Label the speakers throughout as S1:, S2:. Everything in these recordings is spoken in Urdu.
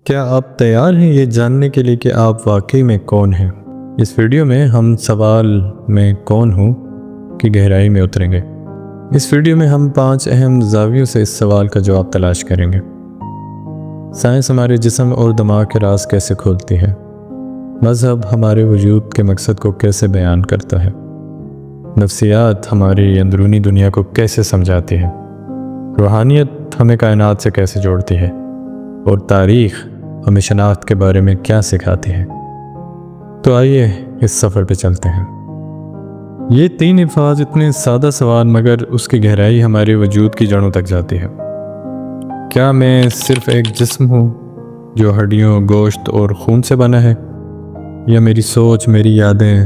S1: کیا آپ تیار ہیں یہ جاننے کے لیے کہ آپ واقعی میں کون ہیں؟ اس ویڈیو میں ہم سوال میں کون ہوں کی گہرائی میں اتریں گے۔ اس ویڈیو میں ہم 5 اہم زاویوں سے اس سوال کا جواب تلاش کریں گے۔ سائنس ہمارے جسم اور دماغ کے راز کیسے کھولتی ہے؟ مذہب ہمارے وجود کے مقصد کو کیسے بیان کرتا ہے؟ نفسیات ہماری اندرونی دنیا کو کیسے سمجھاتی ہے؟ روحانیت ہمیں کائنات سے کیسے جوڑتی ہے؟ اور تاریخ ہمیں شناخت کے بارے میں کیا سکھاتی ہے؟ تو آئیے اس سفر پہ چلتے ہیں۔ یہ 3 الفاظ اتنے سادہ سوال مگر اس کی گہرائی ہمارے وجود کی جڑوں تک جاتی ہے۔ کیا میں صرف ایک جسم ہوں جو ہڈیوں، گوشت اور خون سے بنا ہے؟ یا میری سوچ، میری یادیں،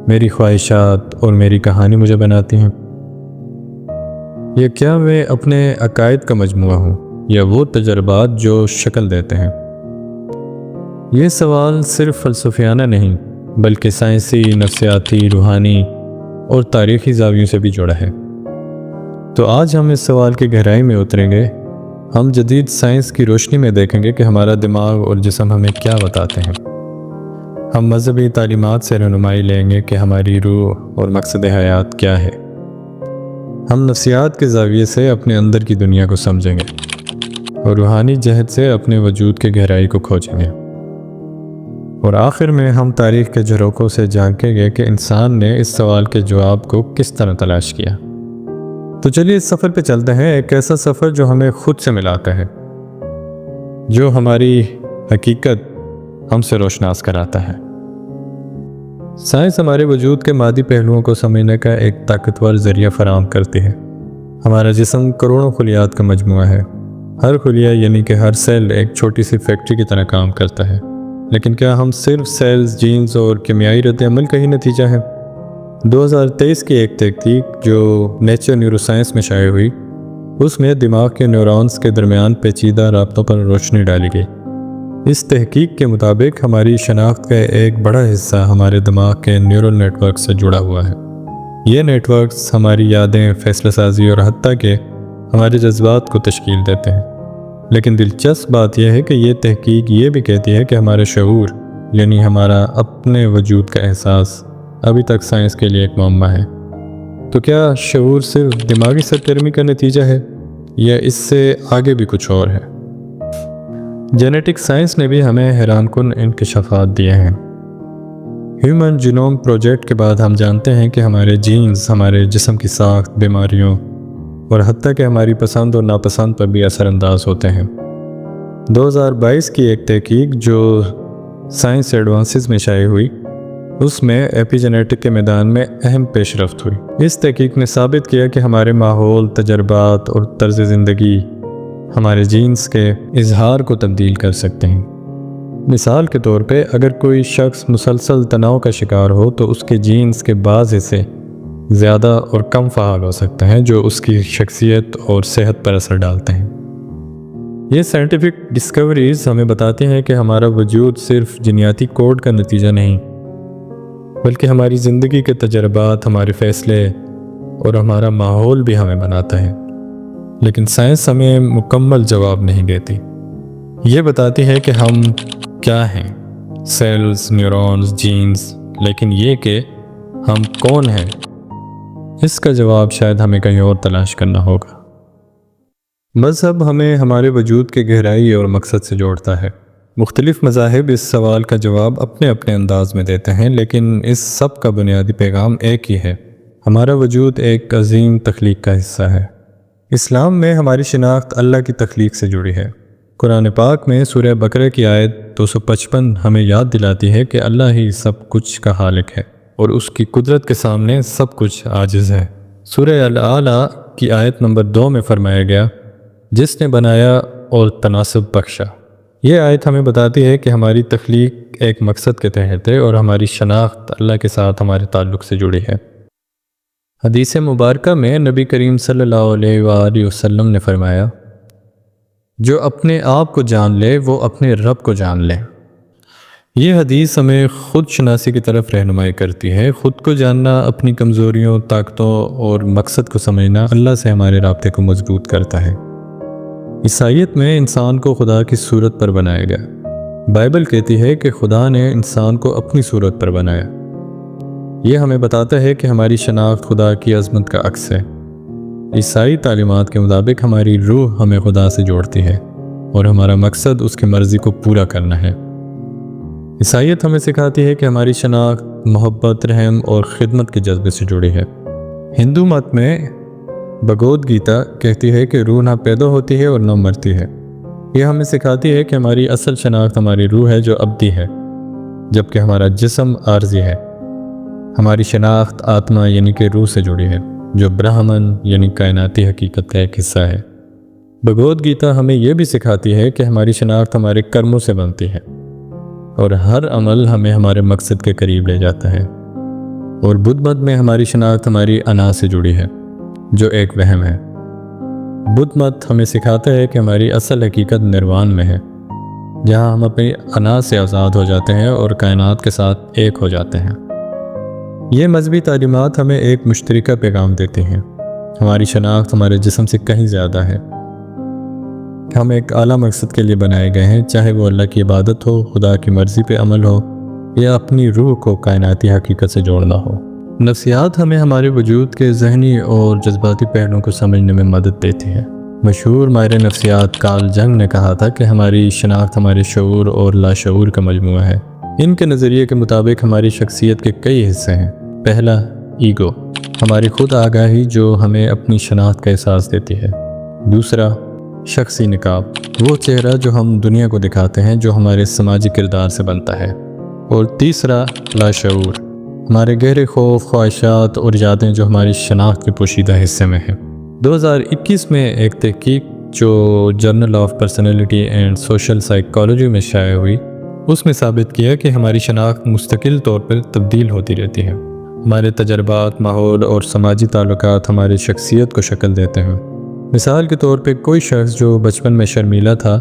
S1: میری خواہشات اور میری کہانی مجھے بناتی ہیں؟ یا کیا میں اپنے عقائد کا مجموعہ ہوں یا وہ تجربات جو شکل دیتے ہیں؟ یہ سوال صرف فلسفیانہ نہیں بلکہ سائنسی، نفسیاتی، روحانی اور تاریخی زاویوں سے بھی جڑا ہے۔ تو آج ہم اس سوال کی گہرائی میں اتریں گے۔ ہم جدید سائنس کی روشنی میں دیکھیں گے کہ ہمارا دماغ اور جسم ہمیں کیا بتاتے ہیں۔ ہم مذہبی تعلیمات سے رہنمائی لیں گے کہ ہماری روح اور مقصد حیات کیا ہے۔ ہم نفسیات کے زاویے سے اپنے اندر کی دنیا کو سمجھیں گے اور روحانی جہت سے اپنے وجود کے گہرائی کو کھوجیں گے۔ اور آخر میں ہم تاریخ کے جھروکوں سے جھانکیں گے کہ انسان نے اس سوال کے جواب کو کس طرح تلاش کیا۔ تو چلیے اس سفر پہ چلتے ہیں، ایک ایسا سفر جو ہمیں خود سے ملاتا ہے، جو ہماری حقیقت ہم سے روشناس کراتا ہے۔ سائنس ہمارے وجود کے مادی پہلوؤں کو سمجھنے کا ایک طاقتور ذریعہ فراہم کرتی ہے۔ ہمارا جسم کروڑوں خلیات کا مجموعہ ہے۔ ہر خلیہ یعنی کہ ہر سیل ایک چھوٹی سی فیکٹری کی طرح کام کرتا ہے۔ لیکن کیا ہم صرف سیلز، جینز اور کیمیائی رد عمل کا ہی نتیجہ ہے؟ 2023 کی ایک تحقیق جو نیچر نیورو سائنس میں شائع ہوئی، اس میں دماغ کے نیورونز کے درمیان پیچیدہ رابطوں پر روشنی ڈالی گئی۔ اس تحقیق کے مطابق ہماری شناخت کا ایک بڑا حصہ ہمارے دماغ کے نیورل نیٹ ورک سے جڑا ہوا ہے۔ یہ نیٹ ورکس ہماری یادیں، فیصلہ سازی اور حتیٰ کہ ہمارے جذبات کو تشکیل دیتے ہیں۔ لیکن دلچسپ بات یہ ہے کہ یہ تحقیق یہ بھی کہتی ہے کہ ہمارے شعور یعنی ہمارا اپنے وجود کا احساس ابھی تک سائنس کے لیے ایک معمہ ہے۔ تو کیا شعور صرف دماغی سرگرمی کا نتیجہ ہے یا اس سے آگے بھی کچھ اور ہے؟ جینیٹک سائنس نے بھی ہمیں حیران کن انکشافات دیے ہیں۔ ہیومن جینوم پروجیکٹ کے بعد ہم جانتے ہیں کہ ہمارے جینز ہمارے جسم کی ساخت، بیماریوں اور حتیٰ کہ ہماری پسند اور ناپسند پر بھی اثر انداز ہوتے ہیں۔ 2022 کی ایک تحقیق جو سائنس ایڈوانسز میں شائع ہوئی، اس میں ایپی جینیٹک کے میدان میں اہم پیش رفت ہوئی۔ اس تحقیق نے ثابت کیا کہ ہمارے ماحول، تجربات اور طرز زندگی ہمارے جینز کے اظہار کو تبدیل کر سکتے ہیں۔ مثال کے طور پہ اگر کوئی شخص مسلسل تناؤ کا شکار ہو تو اس کے جینز کے بعض حصے زیادہ اور کم فعال ہو سکتے ہیں، جو اس کی شخصیت اور صحت پر اثر ڈالتے ہیں۔ یہ سائنٹیفک ڈسکوریز ہمیں بتاتی ہیں کہ ہمارا وجود صرف جینیاتی کوڈ کا نتیجہ نہیں بلکہ ہماری زندگی کے تجربات، ہمارے فیصلے اور ہمارا ماحول بھی ہمیں بناتا ہے۔ لیکن سائنس ہمیں مکمل جواب نہیں دیتی۔ یہ بتاتی ہے کہ ہم کیا ہیں، سیلز، نیورونز، جینز، لیکن یہ کہ ہم کون ہیں، اس کا جواب شاید ہمیں کہیں اور تلاش کرنا ہوگا۔ مذہب ہمیں ہمارے وجود کے گہرائی اور مقصد سے جوڑتا ہے۔ مختلف مذاہب اس سوال کا جواب اپنے اپنے انداز میں دیتے ہیں، لیکن اس سب کا بنیادی پیغام ایک ہی ہے: ہمارا وجود ایک عظیم تخلیق کا حصہ ہے۔ اسلام میں ہماری شناخت اللہ کی تخلیق سے جڑی ہے۔ قرآن پاک میں سورہ بقرہ کی آیت 255 ہمیں یاد دلاتی ہے کہ اللہ ہی سب کچھ کا خالق ہے اور اس کی قدرت کے سامنے سب کچھ عاجز ہے۔ سورہ الاعلیٰ کی آیت نمبر 2 میں فرمایا گیا، جس نے بنایا اور تناسب بخشا۔ یہ آیت ہمیں بتاتی ہے کہ ہماری تخلیق ایک مقصد کے تحت ہے اور ہماری شناخت اللہ کے ساتھ ہمارے تعلق سے جڑی ہے۔ حدیث مبارکہ میں نبی کریم صلی اللہ علیہ وآلہ وسلم نے فرمایا، جو اپنے آپ کو جان لے وہ اپنے رب کو جان لے۔ یہ حدیث ہمیں خود شناسی کی طرف رہنمائی کرتی ہے۔ خود کو جاننا، اپنی کمزوریوں، طاقتوں اور مقصد کو سمجھنا اللہ سے ہمارے رابطے کو مضبوط کرتا ہے۔ عیسائیت میں انسان کو خدا کی صورت پر بنایا گیا۔ بائبل کہتی ہے کہ خدا نے انسان کو اپنی صورت پر بنایا۔ یہ ہمیں بتاتا ہے کہ ہماری شناخت خدا کی عظمت کا عکس ہے۔ عیسائی تعلیمات کے مطابق ہماری روح ہمیں خدا سے جوڑتی ہے اور ہمارا مقصد اس کی مرضی کو پورا کرنا ہے۔ عیسائیت ہمیں سکھاتی ہے کہ ہماری شناخت محبت، رحم اور خدمت کے جذبے سے جڑی ہے۔ ہندو مت میں بھگوت گیتا کہتی ہے کہ روح نہ پیدا ہوتی ہے اور نہ مرتی ہے۔ یہ ہمیں سکھاتی ہے کہ ہماری اصل شناخت ہماری روح ہے جو ابدی ہے، جبکہ ہمارا جسم عارضی ہے۔ ہماری شناخت آتما یعنی کہ روح سے جڑی ہے، جو برہمن یعنی کائناتی حقیقت کا ایک حصہ ہے۔ بھگوت گیتا ہمیں یہ بھی سکھاتی ہے کہ ہماری شناخت ہمارے کرموں سے بنتی ہے اور ہر عمل ہمیں ہمارے مقصد کے قریب لے جاتا ہے۔ اور بدھ مت میں ہماری شناخت ہماری انا سے جڑی ہے، جو ایک وہم ہے۔ بدھ مت ہمیں سکھاتا ہے کہ ہماری اصل حقیقت نروان میں ہے، جہاں ہم اپنی انا سے آزاد ہو جاتے ہیں اور کائنات کے ساتھ ایک ہو جاتے ہیں۔ یہ مذہبی تعلیمات ہمیں ایک مشترکہ پیغام دیتی ہیں۔ ہماری شناخت ہمارے جسم سے کہیں زیادہ ہے۔ ہم ایک اعلیٰ مقصد کے لیے بنائے گئے ہیں، چاہے وہ اللہ کی عبادت ہو، خدا کی مرضی پہ عمل ہو، یا اپنی روح کو کائناتی حقیقت سے جوڑنا ہو۔ نفسیات ہمیں ہمارے وجود کے ذہنی اور جذباتی پہلوؤں کو سمجھنے میں مدد دیتی ہے۔ مشہور ماہر نفسیات کارل جنگ نے کہا تھا کہ ہماری شناخت ہمارے شعور اور لاشعور کا مجموعہ ہے۔ ان کے نظریے کے مطابق ہماری شخصیت کے کئی حصے ہیں۔ پہلا، ایگو، ہماری خود آگاہی جو ہمیں اپنی شناخت کا احساس دیتی ہے۔ دوسرا، شخصی نقاب، وہ چہرہ جو ہم دنیا کو دکھاتے ہیں، جو ہمارے سماجی کردار سے بنتا ہے۔ اور تیسرا، لاشعور، ہمارے گہرے خوف، خواہشات اور یادیں جو ہماری شناخت کے پوشیدہ حصے میں ہیں۔ 2021 میں ایک تحقیق جو journal of personality and social psychology میں شائع ہوئی، اس میں ثابت کیا کہ ہماری شناخت مستقل طور پر تبدیل ہوتی رہتی ہے۔ ہمارے تجربات، ماحول اور سماجی تعلقات ہماری شخصیت کو شکل دیتے ہیں۔ مثال کے طور پہ کوئی شخص جو بچپن میں شرمیلا تھا،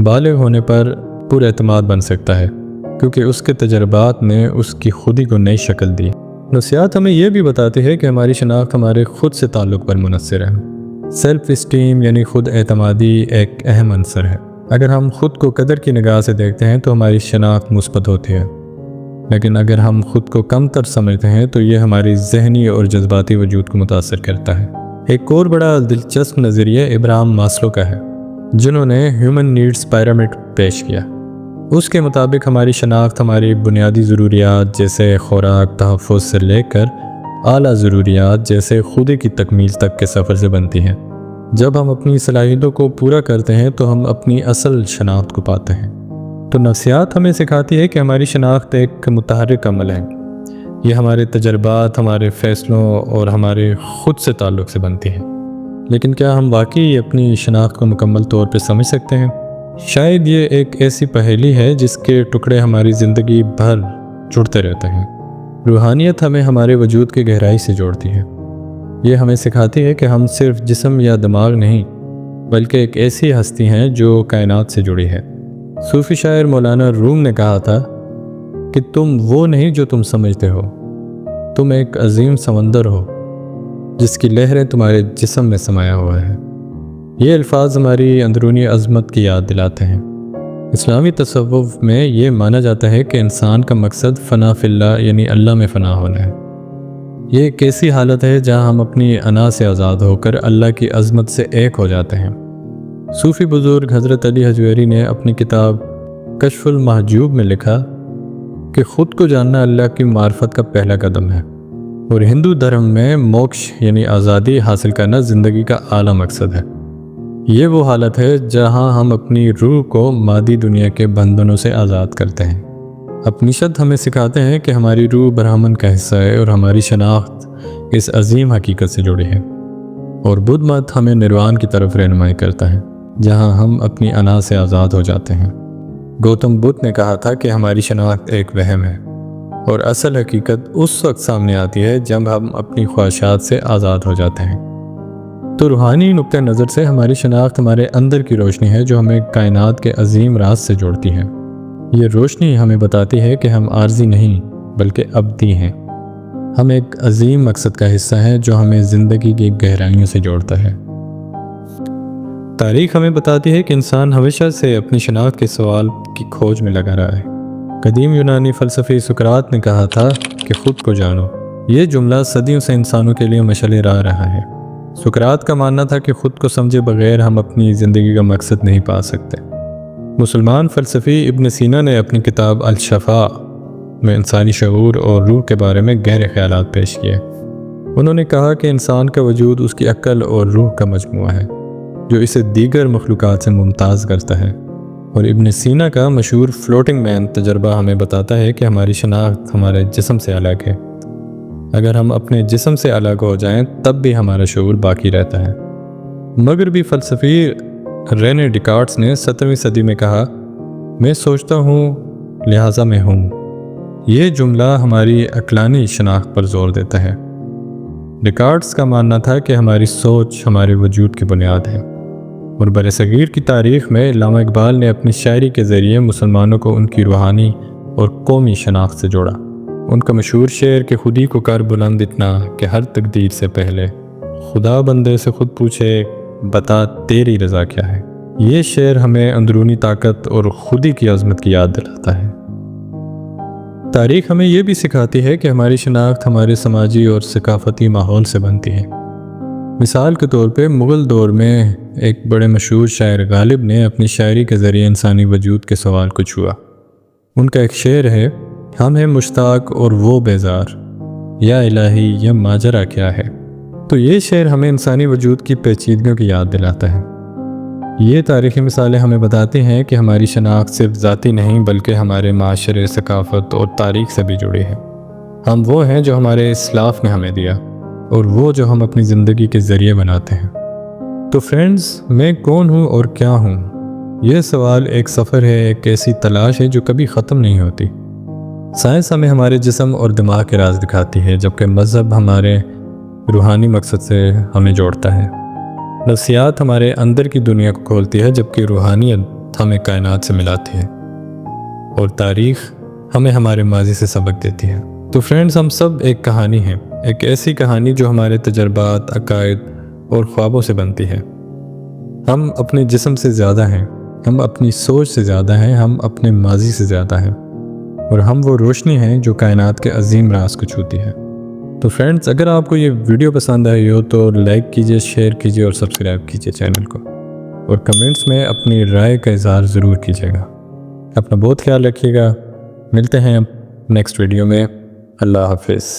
S1: بالغ ہونے پر پر اعتماد بن سکتا ہے، کیونکہ اس کے تجربات نے اس کی خودی کو نئی شکل دی۔ نفسیات ہمیں یہ بھی بتاتی ہے کہ ہماری شناخت ہمارے خود سے تعلق پر منحصر ہے۔ سیلف اسٹیم یعنی خود اعتمادی ایک اہم عنصر ہے۔ اگر ہم خود کو قدر کی نگاہ سے دیکھتے ہیں تو ہماری شناخت مثبت ہوتی ہے، لیکن اگر ہم خود کو کم تر سمجھتے ہیں تو یہ ہماری ذہنی اور جذباتی وجود کو متاثر کرتا ہے۔ ایک اور بڑا دلچسپ نظریہ ابراہم ماسلو کا ہے، جنہوں نے ہیومن نیڈز پیرامڈ پیش کیا۔ اس کے مطابق ہماری شناخت ہماری بنیادی ضروریات جیسے خوراک، تحفظ سے لے کر اعلیٰ ضروریات جیسے خودی کی تکمیل تک کے سفر سے بنتی ہے۔ جب ہم اپنی صلاحیتوں کو پورا کرتے ہیں تو ہم اپنی اصل شناخت کو پاتے ہیں۔ تو نفسیات ہمیں سکھاتی ہے کہ ہماری شناخت ایک متحرک عمل ہے۔ یہ ہمارے تجربات، ہمارے فیصلوں اور ہمارے خود سے تعلق سے بنتی ہے۔ لیکن کیا ہم واقعی اپنی شناخت کو مکمل طور پہ سمجھ سکتے ہیں؟ شاید یہ ایک ایسی پہیلی ہے جس کے ٹکڑے ہماری زندگی بھر جڑتے رہتے ہیں۔ روحانیت ہمیں ہمارے وجود کی گہرائی سے جوڑتی ہے۔ یہ ہمیں سکھاتی ہے کہ ہم صرف جسم یا دماغ نہیں، بلکہ ایک ایسی ہستی ہیں جو کائنات سے جڑی ہے۔ صوفی شاعر مولانا روم نے کہا تھا کہ تم وہ نہیں جو تم سمجھتے ہو، تم ایک عظیم سمندر ہو جس کی لہریں تمہارے جسم میں سمایا ہوا ہے۔ یہ الفاظ ہماری اندرونی عظمت کی یاد دلاتے ہیں۔ اسلامی تصوف میں یہ مانا جاتا ہے کہ انسان کا مقصد فنا فی اللہ یعنی اللہ میں فنا ہونا ہے۔ یہ ایک ایسی حالت ہے جہاں ہم اپنی انا سے آزاد ہو کر اللہ کی عظمت سے ایک ہو جاتے ہیں۔ صوفی بزرگ حضرت علی حجویری نے اپنی کتاب کشف المحجوب میں لکھا کہ خود کو جاننا اللہ کی معرفت کا پہلا قدم ہے، اور ہندو دھرم میں موکش یعنی آزادی حاصل کرنا زندگی کا اعلیٰ مقصد ہے۔ یہ وہ حالت ہے جہاں ہم اپنی روح کو مادی دنیا کے بندھنوں سے آزاد کرتے ہیں۔ اپنشد ہمیں سکھاتے ہیں کہ ہماری روح برہمن کا حصہ ہے اور ہماری شناخت اس عظیم حقیقت سے جڑی ہے۔ اور بدھ مت ہمیں نروان کی طرف رہنمائی کرتا ہے، جہاں ہم اپنی انا سے آزاد ہو جاتے ہیں۔ گوتم بدھ نے کہا تھا کہ ہماری شناخت ایک وہم ہے، اور اصل حقیقت اس وقت سامنے آتی ہے جب ہم اپنی خواہشات سے آزاد ہو جاتے ہیں۔ تو روحانی نقطہ نظر سے ہماری شناخت ہمارے اندر کی روشنی ہے جو ہمیں کائنات کے عظیم راز سے جوڑتی ہے۔ یہ روشنی ہمیں بتاتی ہے کہ ہم عارضی نہیں بلکہ ابدی ہیں۔ ہم ایک عظیم مقصد کا حصہ ہیں جو ہمیں زندگی کی گہرائیوں سے جوڑتا ہے۔ تاریخ ہمیں بتاتی ہے کہ انسان ہمیشہ سے اپنی شناخت کے سوال کی کھوج میں لگا رہا ہے۔ قدیم یونانی فلسفی سقراط نے کہا تھا کہ خود کو جانو۔ یہ جملہ صدیوں سے انسانوں کے لیے مشعل راہ رہا ہے۔ سقراط کا ماننا تھا کہ خود کو سمجھے بغیر ہم اپنی زندگی کا مقصد نہیں پا سکتے۔ مسلمان فلسفی ابن سینا نے اپنی کتاب الشفاء میں انسانی شعور اور روح کے بارے میں گہرے خیالات پیش کیے۔ انہوں نے کہا کہ انسان کا وجود اس کی عقل اور روح کا مجموعہ ہے جو اسے دیگر مخلوقات سے ممتاز کرتا ہے، اور ابن سینا کا مشہور فلوٹنگ مین تجربہ ہمیں بتاتا ہے کہ ہماری شناخت ہمارے جسم سے الگ ہے۔ اگر ہم اپنے جسم سے الگ ہو جائیں تب بھی ہمارا شعور باقی رہتا ہے۔ مغربی فلسفی رینے ڈیکارٹس نے 17ویں صدی میں کہا، میں سوچتا ہوں لہٰذا میں ہوں۔ یہ جملہ ہماری عقلانی شناخت پر زور دیتا ہے۔ ڈیکارٹس کا ماننا تھا کہ ہماری سوچ ہمارے وجود کی بنیاد ہے، اور برصغیر کی تاریخ میں علامہ اقبال نے اپنی شاعری کے ذریعے مسلمانوں کو ان کی روحانی اور قومی شناخت سے جوڑا۔ ان کا مشہور شعر کہ خودی کو کر بلند اتنا کہ ہر تقدیر سے پہلے خدا بندے سے خود پوچھے بتا تیری رضا کیا ہے، یہ شعر ہمیں اندرونی طاقت اور خودی کی عظمت کی یاد دلاتا ہے۔ تاریخ ہمیں یہ بھی سکھاتی ہے کہ ہماری شناخت ہمارے سماجی اور ثقافتی ماحول سے بنتی ہے۔ مثال کے طور پہ مغل دور میں ایک بڑے مشہور شاعر غالب نے اپنی شاعری کے ذریعے انسانی وجود کے سوال کو چھوا۔ ان کا ایک شعر ہے، ہم ہیں مشتاق اور وہ بیزار، یا الہی یہ ماجرا کیا ہے۔ تو یہ شعر ہمیں انسانی وجود کی پیچیدگیوں کی یاد دلاتا ہے۔ یہ تاریخی مثالیں ہمیں بتاتی ہیں کہ ہماری شناخت صرف ذاتی نہیں بلکہ ہمارے معاشرے، ثقافت اور تاریخ سے بھی جڑی ہے۔ ہم وہ ہیں جو ہمارے اسلاف نے ہمیں دیا، اور وہ جو ہم اپنی زندگی کے ذریعے بناتے ہیں۔ تو فرینڈز، میں کون ہوں اور کیا ہوں؟ یہ سوال ایک سفر ہے، ایک ایسی تلاش ہے جو کبھی ختم نہیں ہوتی۔ سائنس ہمیں ہمارے جسم اور دماغ کے راز دکھاتی ہے، جبکہ مذہب ہمارے روحانی مقصد سے ہمیں جوڑتا ہے۔ نفسیات ہمارے اندر کی دنیا کو کھولتی ہے، جبکہ روحانیت ہمیں کائنات سے ملاتی ہے، اور تاریخ ہمیں ہمارے ماضی سے سبق دیتی ہے۔ تو فرینڈز، ہم سب ایک کہانی ہیں، ایک ایسی کہانی جو ہمارے تجربات، عقائد اور خوابوں سے بنتی ہے۔ ہم اپنے جسم سے زیادہ ہیں، ہم اپنی سوچ سے زیادہ ہیں، ہم اپنے ماضی سے زیادہ ہیں، اور ہم وہ روشنی ہیں جو کائنات کے عظیم راز کو چھوتی ہے۔ تو فرینڈز، اگر آپ کو یہ ویڈیو پسند آئی ہو تو لائک کیجئے، شیئر کیجئے اور سبسکرائب کیجئے چینل کو، اور کمنٹس میں اپنی رائے کا اظہار ضرور کیجئے گا۔ اپنا بہت خیال رکھیے گا، ملتے ہیں نیکسٹ ویڈیو میں۔ اللہ حافظ۔